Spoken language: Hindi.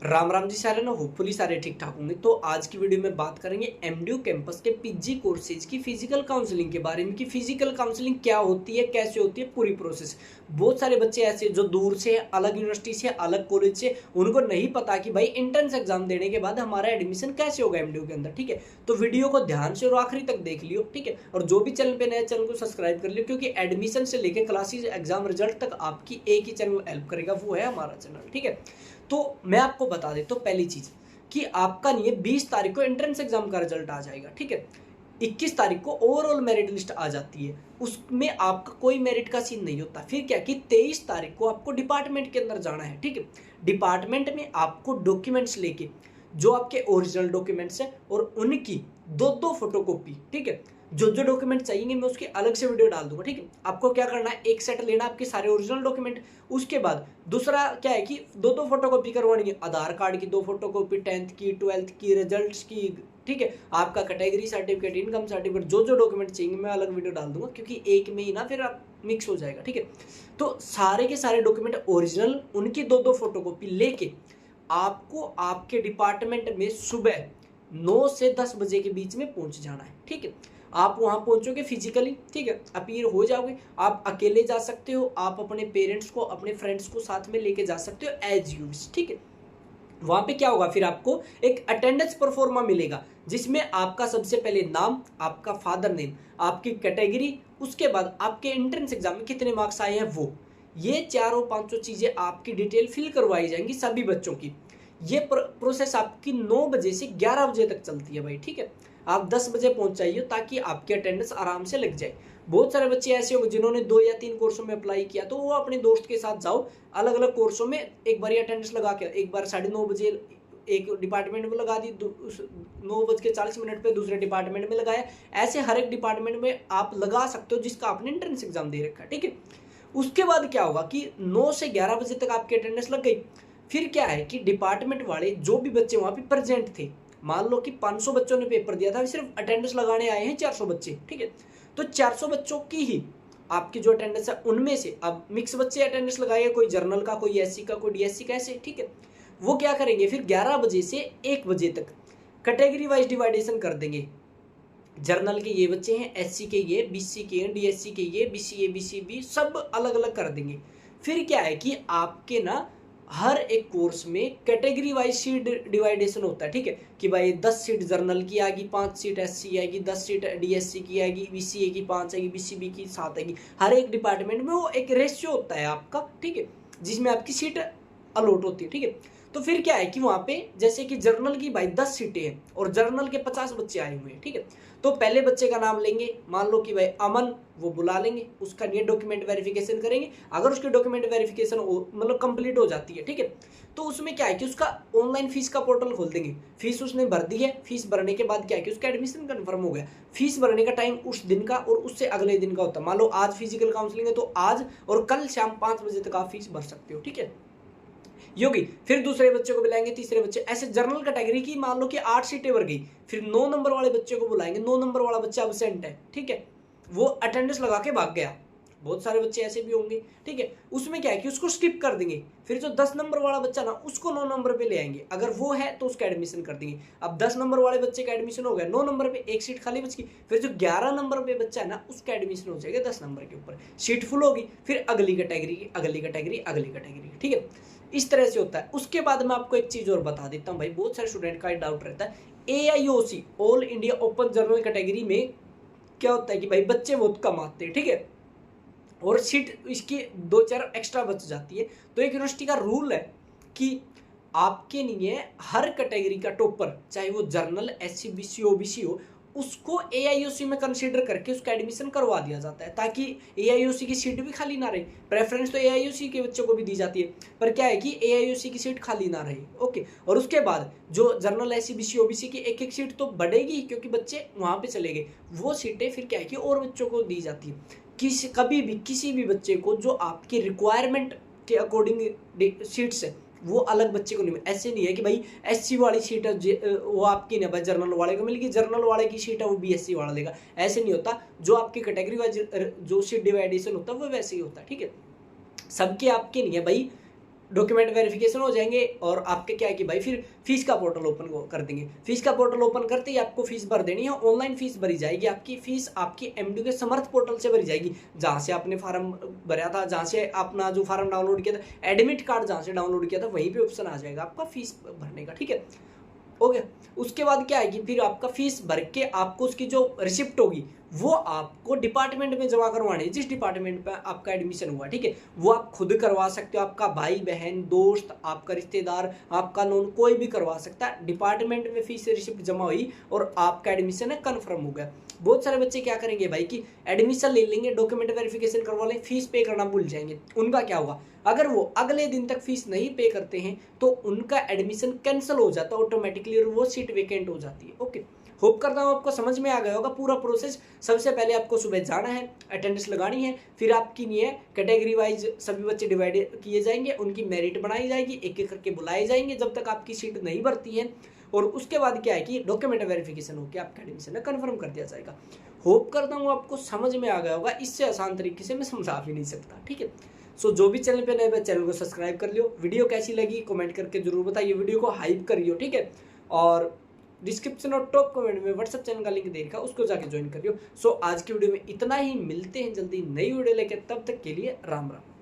राम राम जी सारे ना, होपफुली सारे ठीक ठाक होंगे। तो आज की वीडियो में बात करेंगे एमडीयू कैंपस के पीजी कोर्सेज की फिजिकल काउंसलिंग के बारे में कि फिजिकल काउंसलिंग क्या होती है, कैसे होती है, पूरी प्रोसेस। बहुत सारे बच्चे ऐसे जो दूर से, अलग यूनिवर्सिटी से, अलग कॉलेज से, उनको नहीं पता कि भाई एंट्रेंस एग्जाम देने के बाद हमारा एडमिशन कैसे होगा एमडीयू के अंदर। ठीक है, तो वीडियो को ध्यान से और आखिरी तक देख लियो। ठीक है, और जो भी चैनल पे नया, चैनल को सब्सक्राइब कर लियो, क्योंकि एडमिशन से लेकर क्लासेज, एग्जाम रिजल्ट तक आपकी एक ही चैनल हेल्प करेगा, वो है हमारा चैनल। ठीक है, तो मैं आपको बता देता हूँ पहली चीज कि आपका नहीं है 20 तारीख को एंट्रेंस एग्जाम का रिजल्ट आ जाएगा। ठीक है, 21 तारीख को ओवरऑल मेरिट लिस्ट आ जाती है, उसमें आपका कोई मेरिट का सीन नहीं होता। फिर क्या कि 23 तारीख को आपको डिपार्टमेंट के अंदर जाना है। ठीक है, डिपार्टमेंट में आपको डॉक्यूमेंट्स लेके, जो आपके ओरिजिनल डॉक्यूमेंट्स है और उनकी दो दो फोटोकॉपी। ठीक है, जो जो डॉक्यूमेंट चाहिए मैं उसकी अलग से वीडियो डाल दूंगा। ठीक है, आपको क्या करना है, एक सेट लेना आपके सारे ओरिजिनल डॉक्यूमेंट। उसके बाद दूसरा क्या है कि दो दो फोटोकॉपी करवानी है, आधार कार्ड की 2 फोटोकॉपी, 10th की, 12th की, रिजल्ट्स की। ठीक है, आपका कैटेगरी सर्टिफिकेट, इनकम सर्टिफिकेट, जो जो डॉक्यूमेंट चाहिए मैं अलग वीडियो डाल दूंगा, क्योंकि एक में ही ना फिर आप मिक्स हो जाएगा। ठीक है, तो सारे के सारे डॉक्यूमेंट ओरिजिनल, उनकी दो दो फोटोकॉपी लेके आपको आपके डिपार्टमेंट में सुबह 9 से 10 बजे के बीच में पहुंच जाना है। ठीक है, आप वहां पहुंचोगे फिजिकली। ठीक है, अपीयर हो जाओगे। आप अकेले जा सकते हो, आप अपने पेरेंट्स को, अपने फ्रेंड्स को साथ में लेके जा सकते हो एज यू विश। ठीक है, वहां पे क्या होगा, फिर आपको एक अटेंडेंस परफॉर्मा मिलेगा, जिसमें आपका सबसे पहले नाम, आपका फादर नेम, आपकी कैटेगरी, उसके बाद आपके एंट्रेंस एग्जाम में कितने मार्क्स आए हैं वो, ये चारों पांचों चीजें आपकी डिटेल फिल करवाई जाएंगी सभी बच्चों की। ये प्रोसेस आपकी 9 बजे से 11 बजे तक चलती है भाई। ठीक है, आप 10 बजे पहुंच जाइए ताकि आपकी अटेंडेंस आराम से लग जाए। बहुत सारे बच्चे ऐसे होंगे जिन्होंने 2 या 3 कोर्सों में अप्लाई किया, तो वो अपने दोस्त के साथ जाओ, अलग अलग कोर्सों में एक बार अटेंडेंस लगा के, एक बार 9:30 बजे एक डिपार्टमेंट में लगा दी, 9:40 पे दूसरे डिपार्टमेंट में लगाया। ऐसे हर एक डिपार्टमेंट में आप लगा सकते हो जिसका आपने एंट्रेंस एग्जाम दे रखा है। ठीक है, उसके बाद क्या होगा कि 9 से 11 बजे तक आपकी अटेंडेंस लग गई। फिर क्या है कि डिपार्टमेंट वाले जो भी बच्चे वहां पे प्रेजेंट थे, मान लो कि 500 बच्चों ने पेपर दिया था, सिर्फ अटेंडेंस लगाने आए हैं 400 बच्चे। ठीक है, तो 400 बच्चों की ही आपकी जो अटेंडेंस है, उनमें से अब मिक्स बच्चे अटेंडेंस लगाएंगे, कोई जर्नल का, कोई एससी का, कोई डीएससी का, ऐसे। ठीक है, वो क्या करेंगे, फिर 11 बजे से 1 बजे तक कैटेगरी वाइज डिवाइडेशन कर देंगे। जर्नल के ये बच्चे हैं, एससी के ये, बीसी के हैं, डीएससी के ये, बीसीए, बीसीबी, सब अलग अलग कर देंगे। फिर क्या है कि आपके ना हर एक कोर्स में कैटेगरी वाइज सीट डिवाइडेशन होता है। ठीक है, कि भाई 10 सीट जर्नल की आएगी, 5 सीट एससी आएगी, 10 सीट डीएससी की आएगी, बीसीए की 5 आएगी, बीसीबी की 7 आएगी। हर एक डिपार्टमेंट में वो एक रेशियो होता है आपका। ठीक है, जिसमें आपकी सीट अलॉट होती है। ठीक है, तो फिर क्या है कि वहां पे जैसे कि जर्नल की भाई 10 सीटें हैं और जर्नल के 50 बच्चे आए हुए हैं। ठीक है, तो पहले बच्चे का नाम लेंगे, मान लो कि भाई अमन, वो बुला लेंगे, उसका ये डॉक्यूमेंट वेरिफिकेशन करेंगे। अगर उसकी डॉक्यूमेंट वेरिफिकेशन मतलब कंप्लीट हो जाती है, ठीक है, तो उसमें क्या है कि उसका ऑनलाइन फीस का पोर्टल खोल देंगे। फीस उसने भर दी है, फीस भरने के बाद क्या है कि उसका एडमिशन कंफर्म हो गया। फीस भरने का टाइम उस दिन का और उससे अगले दिन का होता है। मान लो आज फिजिकल काउंसलिंग है तो आज और कल शाम 5 बजे तक आप फीस भर सकते हो। ठीक है, योगी फिर दूसरे बच्चे को बुलाएंगे, तीसरे बच्चे, ऐसे जर्नल कैटेगरी की मान लो कि 8 सीटें भर गई, फिर 9 नंबर वाले बच्चे को बुलाएंगे। 9 नंबर वाला बच्चा अब्सेंट है, ठीक है, वो अटेंडेंस लगा के भाग गया। बहुत सारे बच्चे ऐसे भी होंगे। ठीक है, उसमें क्या है कि उसको स्किप कर देंगे। फिर जो 10 नंबर वाला बच्चा ना, उसको 9 नंबर पे ले आएंगे, अगर वो है तो उसका एडमिशन कर देंगे। अब 10 नंबर वाले बच्चे का एडमिशन हो गया 9 नंबर पे, एक सीट खाली बच गई। फिर जो 11 नंबर पे बच्चा है ना, उसका एडमिशन हो जाएगा 10 नंबर के ऊपर, सीट फुल होगी। फिर अगली कैटेगरी, अगली कैटेगरी, अगली कैटेगरी। ठीक है, इस तरह से होता है। उसके बाद मैं आपको एक चीज और बता देता हूँ भाई, बहुत सारे स्टूडेंट का डाउट रहता है, AIOC all India open general category में क्या होता है कि भाई बच्चे बहुत कम आते हैं। ठीक है, और सीट इसकी 2-4 एक्स्ट्रा बच जाती है। तो एक यूनिवर्सिटी का रूल है कि आपके लिए हर कैटेगरी का टॉपर, चाहे वो जर्नल, एससी, बीसी, ओबीसी हो, उसको AIOC में कंसीडर करके उसका एडमिशन करवा दिया जाता है, ताकि AIOC की सीट भी खाली ना रहे। प्रेफरेंस तो AIOC के बच्चों को भी दी जाती है, पर क्या है कि AIOC की सीट खाली ना रहे। ओके, और उसके बाद जो जर्नल, एससी, बीसी, ओबीसी की एक एक सीट तो बढ़ेगी, क्योंकि बच्चे वहां पे चले गए। वो सीटें फिर क्या है कि और बच्चों को दी जाती है। कभी भी किसी भी बच्चे को जो आपकी रिक्वायरमेंट के अकॉर्डिंग सीट्स है, वो अलग बच्चे को नहीं। ऐसे नहीं है कि भाई एससी वाली सीट है वो आपकी नहीं, भाई जर्नल वाले को मिलेगी, जर्नल वाले की सीट है वो BSc वाला लेगा। ऐसे नहीं होता, जो आपकी कैटेगरी वाइज जो सीट डिवाइडेशन होता है वो वैसे ही होता है। ठीक है, सबके आपके नहीं है भाई, डॉक्यूमेंट वेरिफिकेशन हो जाएंगे और आपके क्या है कि भाई फिर फीस का पोर्टल ओपन कर देंगे। फीस का पोर्टल ओपन करते ही आपको फीस भर देनी है, ऑनलाइन फीस भरी जाएगी। आपकी फीस आपकी एमडीयू के समर्थ पोर्टल से भरी जाएगी, जहां से आपने फार्म भरा था, जहां से अपना जो फार्म डाउनलोड किया था, एडमिट कार्ड जहां से डाउनलोड किया था, वहीं पे ऑप्शन आ जाएगा आपका फीस भरने का। ठीक है, ओके। उसके बाद क्या है कि फिर आपका फीस भर के आपको उसकी जो रिसिप्ट होगी वो आपको डिपार्टमेंट में जमा करवानी है, जिस डिपार्टमेंट पे आपका एडमिशन हुआ। ठीक है, वो आप खुद करवा सकते हो, आपका भाई बहन दोस्त आपका रिश्तेदार आपका नोन कोई भी करवा सकता है। डिपार्टमेंट में फीस रिसिप्ट जमा हुई और आपका एडमिशन है कन्फर्म हो गया। बहुत सारे बच्चे क्या करेंगे भाई कि एडमिशन ले लेंगे, डॉक्यूमेंट वेरिफिकेशन करवा लें, फीस पे करना भूल जाएंगे। उनका क्या होगा, अगर वो अगले दिन तक फीस नहीं पे करते हैं तो उनका एडमिशन कैंसिल हो जाता है ऑटोमेटिकली और वो सीट वेकेंट हो जाती है। ओके, होप करता हूँ आपको समझ में आ गया होगा पूरा प्रोसेस। सबसे पहले आपको सुबह जाना है, अटेंडेंस लगानी है, फिर आपकी नहीं है कैटेगरी वाइज सभी बच्चे डिवाइड किए जाएंगे, उनकी मेरिट बनाई जाएगी, एक एक करके बुलाए जाएंगे जब तक आपकी सीट नहीं भरती है। और उसके बाद क्या है कि डॉक्यूमेंट वेरिफिकेशन होकर आपका एडमिशन कन्फर्म कर दिया जाएगा। होप करता हूँ आपको समझ में आ गया होगा, इससे आसान तरीके से मैं समझा भी नहीं सकता। ठीक है, सो जो भी चैनल पे नए हैं चैनल को सब्सक्राइब कर लियो। वीडियो कैसी लगी कमेंट करके जरूर बताइए, वीडियो को हाइप करियो। ठीक है, और डिस्क्रिप्शन और टॉप कमेंट में व्हाट्सएप चैनल का लिंक दे रखा, उसको जाके ज्वाइन करियो। सो आज की वीडियो में इतना ही, मिलते हैं जल्दी नई वीडियो लेकर, तब तक के लिए राम राम।